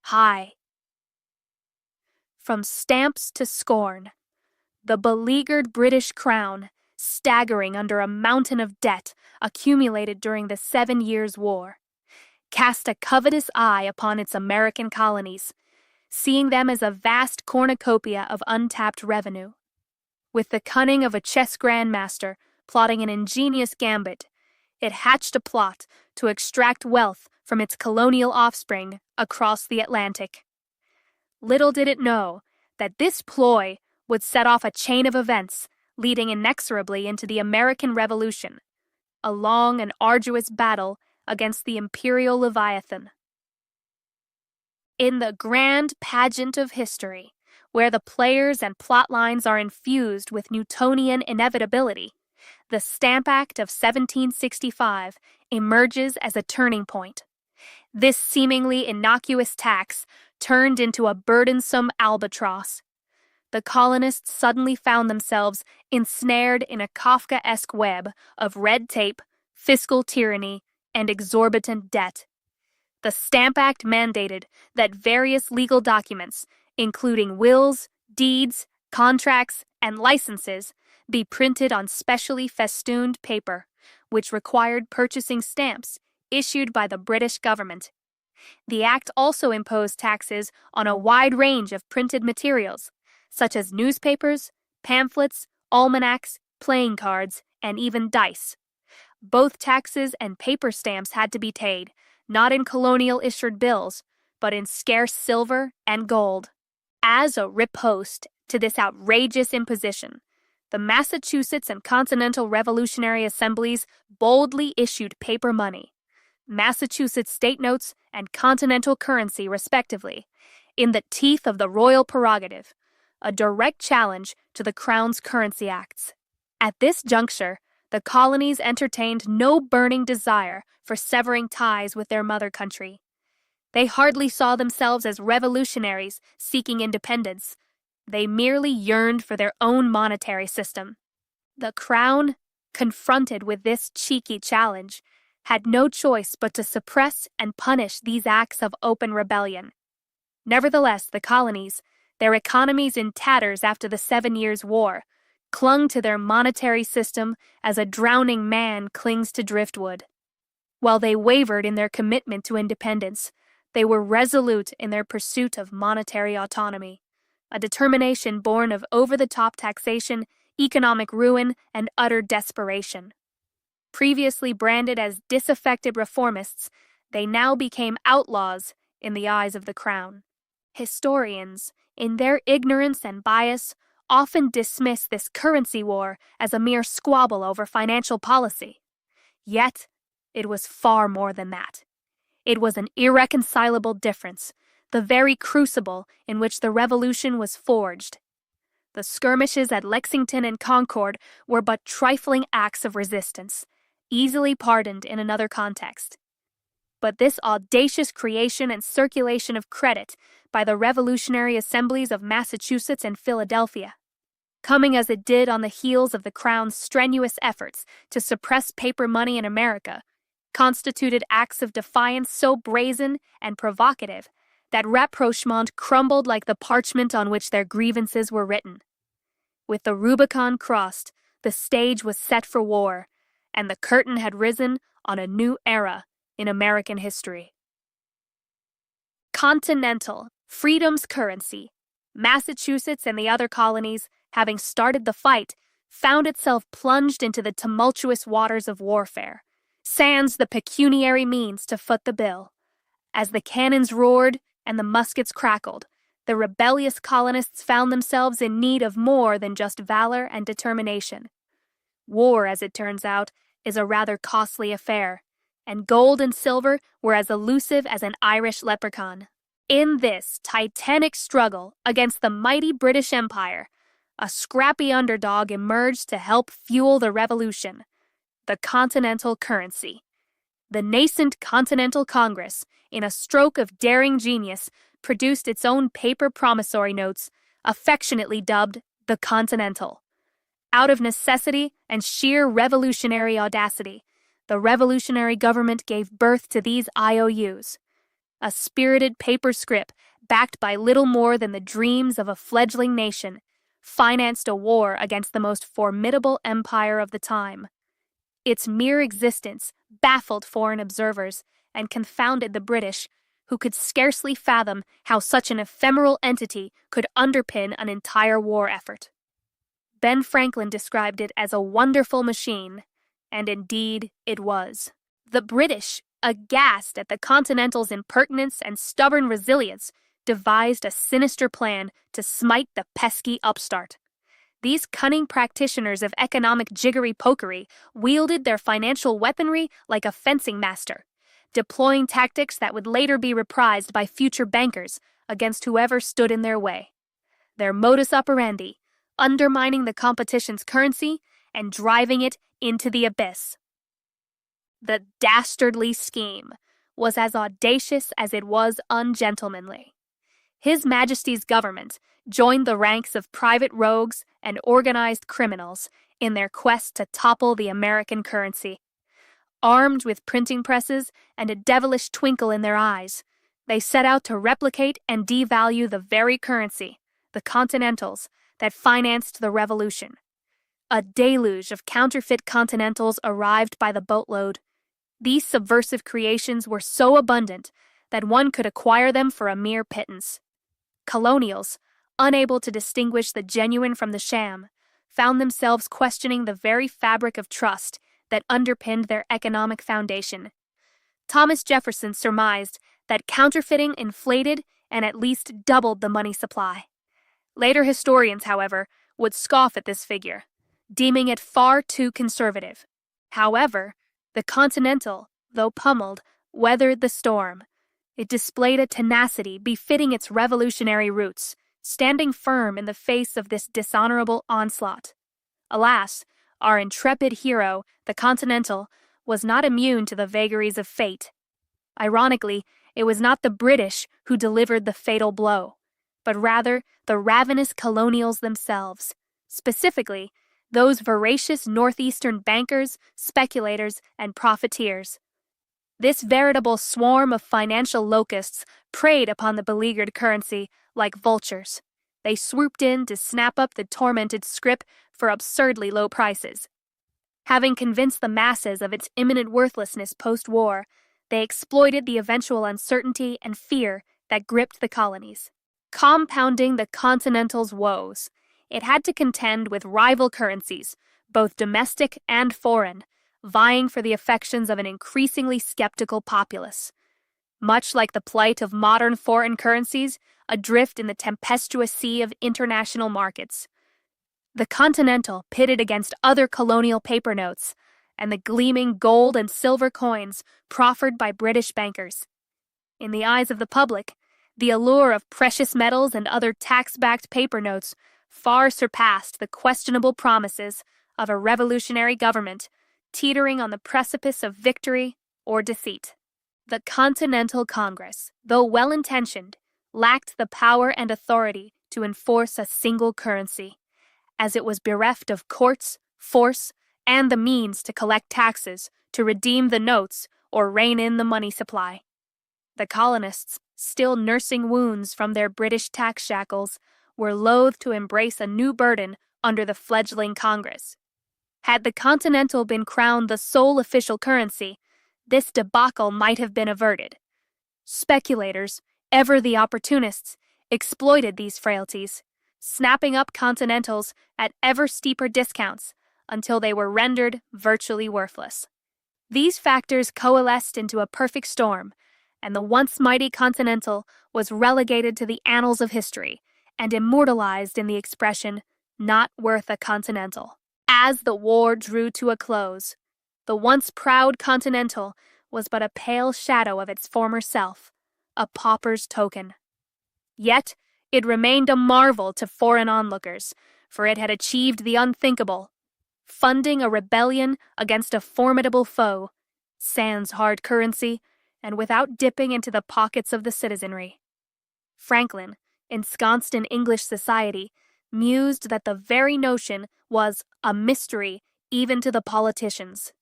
high. From stamps to scorn, the beleaguered British crown, staggering under a mountain of debt accumulated during the 7 Years' War, cast a covetous eye upon its American colonies, seeing them as a vast cornucopia of untapped revenue. With the cunning of a chess grandmaster plotting an ingenious gambit, it hatched a plot to extract wealth from its colonial offspring across the Atlantic. Little did it know that this ploy would set off a chain of events leading inexorably into the American Revolution, a long and arduous battle against the imperial Leviathan. In the grand pageant of history, where the players and plot lines are infused with Newtonian inevitability, the Stamp Act of 1765 emerges as a turning point. This seemingly innocuous tax turned into a burdensome albatross. The colonists suddenly found themselves ensnared in a Kafkaesque web of red tape, fiscal tyranny, and exorbitant debt. The Stamp Act mandated that various legal documents, including wills, deeds, contracts, and licenses, be printed on specially festooned paper, which required purchasing stamps issued by the British government. The act also imposed taxes on a wide range of printed materials, such as newspapers, pamphlets, almanacs, playing cards, and even dice. Both taxes and paper stamps had to be paid, not in colonial-issued bills, but in scarce silver and gold. As a riposte to this outrageous imposition, the Massachusetts and Continental Revolutionary Assemblies boldly issued paper money, Massachusetts state notes and continental currency respectively, in the teeth of the royal prerogative, a direct challenge to the Crown's currency acts. At this juncture, the colonies entertained no burning desire for severing ties with their mother country. They hardly saw themselves as revolutionaries seeking independence. They merely yearned for their own monetary system. The Crown, confronted with this cheeky challenge, had no choice but to suppress and punish these acts of open rebellion. Nevertheless, the colonies, their economies in tatters after the 7 Years' War, clung to their monetary system as a drowning man clings to driftwood. While they wavered in their commitment to independence, they were resolute in their pursuit of monetary autonomy, a determination born of over-the-top taxation, economic ruin, and utter desperation. Previously branded as disaffected reformists, they now became outlaws in the eyes of the Crown. Historians, in their ignorance and bias, often dismiss this currency war as a mere squabble over financial policy. Yet, it was far more than that. It was an irreconcilable difference, the very crucible in which the Revolution was forged. The skirmishes at Lexington and Concord were but trifling acts of resistance, easily pardoned in another context. But this audacious creation and circulation of credit by the revolutionary assemblies of Massachusetts and Philadelphia, coming as it did on the heels of the Crown's strenuous efforts to suppress paper money in America, constituted acts of defiance so brazen and provocative that rapprochement crumbled like the parchment on which their grievances were written. With the Rubicon crossed, the stage was set for war, and the curtain had risen on a new era in American history. Continental, freedom's currency, Massachusetts and the other colonies, having started the fight, found itself plunged into the tumultuous waters of warfare, sans the pecuniary means to foot the bill. As the cannons roared and the muskets crackled, the rebellious colonists found themselves in need of more than just valor and determination. War, as it turns out, is a rather costly affair, and gold and silver were as elusive as an Irish leprechaun. In this titanic struggle against the mighty British Empire, a scrappy underdog emerged to help fuel the revolution: the Continental currency. The nascent Continental Congress, in a stroke of daring genius, produced its own paper promissory notes, affectionately dubbed the Continental. Out of necessity and sheer revolutionary audacity, the revolutionary government gave birth to these IOUs. a spirited paper scrip backed by little more than the dreams of a fledgling nation, financed a war against the most formidable empire of the time. Its mere existence baffled foreign observers and confounded the British, who could scarcely fathom how such an ephemeral entity could underpin an entire war effort. Ben Franklin described it as a wonderful machine, and indeed it was. The British, aghast at the Continental's impertinence and stubborn resilience, devised a sinister plan to smite the pesky upstart. These cunning practitioners of economic jiggery-pokery wielded their financial weaponry like a fencing master, deploying tactics that would later be reprised by future bankers against whoever stood in their way. Their modus operandi, undermining the competition's currency and driving it into the abyss. The dastardly scheme was as audacious as it was ungentlemanly. His Majesty's government joined the ranks of private rogues and organized criminals in their quest to topple the American currency. Armed with printing presses and a devilish twinkle in their eyes, they set out to replicate and devalue the very currency, the Continentals, that financed the Revolution. A deluge of counterfeit Continentals arrived by the boatload. These subversive creations were so abundant that one could acquire them for a mere pittance. Colonials, unable to distinguish the genuine from the sham, found themselves questioning the very fabric of trust that underpinned their economic foundation. Thomas Jefferson surmised that counterfeiting inflated and at least doubled the money supply. Later historians, however, would scoff at this figure, deeming it far too conservative. However, the Continental, though pummeled, weathered the storm. It displayed a tenacity befitting its revolutionary roots, standing firm in the face of this dishonorable onslaught. Alas, our intrepid hero, the Continental, was not immune to the vagaries of fate. Ironically, it was not the British who delivered the fatal blow, but rather the ravenous colonials themselves, specifically those voracious northeastern bankers, speculators, and profiteers. This veritable swarm of financial locusts preyed upon the beleaguered currency like vultures. They swooped in to snap up the tormented scrip for absurdly low prices. Having convinced the masses of its imminent worthlessness post-war, they exploited the eventual uncertainty and fear that gripped the colonies. Compounding the Continental's woes, it had to contend with rival currencies, both domestic and foreign, vying for the affections of an increasingly skeptical populace. Much like the plight of modern foreign currencies, adrift in the tempestuous sea of international markets. The Continental pitted against other colonial paper notes and the gleaming gold and silver coins proffered by British bankers. In the eyes of the public, the allure of precious metals and other tax-backed paper notes far surpassed the questionable promises of a revolutionary government teetering on the precipice of victory or defeat. The Continental Congress, though well-intentioned, lacked the power and authority to enforce a single currency, as it was bereft of courts, force, and the means to collect taxes, to redeem the notes, or rein in the money supply. The colonists, still nursing wounds from their British tax shackles, were loath to embrace a new burden under the fledgling Congress. Had the Continental been crowned the sole official currency, this debacle might have been averted. Speculators, ever the opportunists, exploited these frailties, snapping up Continentals at ever steeper discounts until they were rendered virtually worthless. These factors coalesced into a perfect storm, and the once mighty Continental was relegated to the annals of history and immortalized in the expression, "not worth a Continental." As the war drew to a close, the once proud Continental was but a pale shadow of its former self, a pauper's token. Yet it remained a marvel to foreign onlookers, for it had achieved the unthinkable, funding a rebellion against a formidable foe, sans hard currency, and without dipping into the pockets of the citizenry. Franklin, ensconced in English society, mused that the very notion was a mystery even to the politicians.